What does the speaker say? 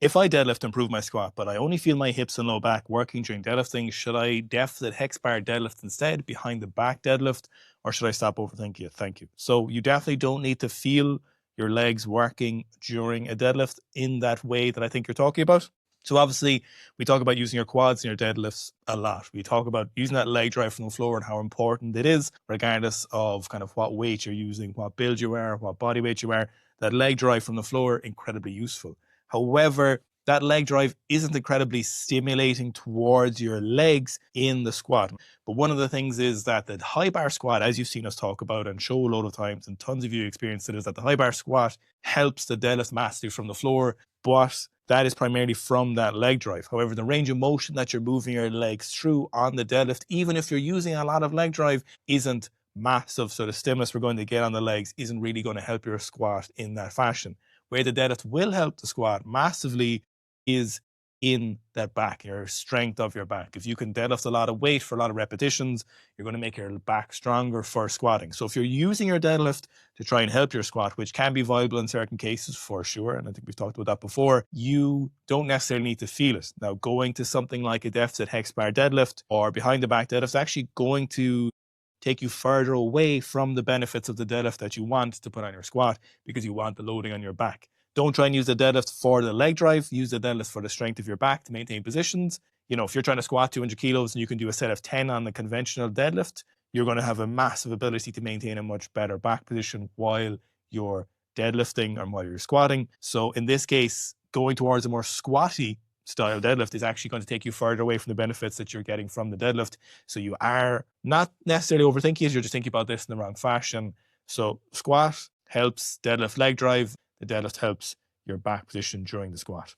If I deadlift, improve my squat, but I only feel my hips and low back working during deadlifting, should I deficit hex bar deadlift instead behind the back deadlift, or should I stop overthinking it? Thank you. So you definitely don't need to feel your legs working during a deadlift in that way that I think you're talking about. So obviously, we talk about using your quads in your deadlifts a lot. We talk about using that leg drive from the floor and how important it is, regardless of kind of what weight you're using, what build you are, what body weight you are. That leg drive from the floor, incredibly useful. However, that leg drive isn't incredibly stimulating towards your legs in the squat. But one of the things is that the high bar squat, as you've seen us talk about and show a load of times, and tons of you experienced it, is that the high bar squat helps the deadlift mastery from the floor, but that is primarily from that leg drive. However, the range of motion that you're moving your legs through on the deadlift, even if you're using a lot of leg drive, isn't massive. So the stimulus we're going to get on the legs isn't really going to help your squat in that fashion. Where the deadlift will help the squat massively is in that back, your strength of your back. If you can deadlift a lot of weight for a lot of repetitions, you're going to make your back stronger for squatting. So if you're using your deadlift to try and help your squat, which can be viable in certain cases for sure, and I think we've talked about that before, you don't necessarily need to feel it. Now, going to something like a deficit hex bar deadlift or behind the back deadlift is actually going to take you further away from the benefits of the deadlift that you want to put on your squat, because you want the loading on your back. Don't try and use the deadlift for the leg drive. Use the deadlift for the strength of your back to maintain positions. You know, if you're trying to squat 200 kilos and you can do a set of 10 on the conventional deadlift, you're going to have a massive ability to maintain a much better back position while you're deadlifting or while you're squatting. So in this case, going towards a more squatty style deadlift is actually going to take you further away from the benefits that you're getting from the deadlift. So you are not necessarily overthinking it, you're just thinking about this in the wrong fashion. So squat helps deadlift leg drive. The deadlift helps your back position during the squat.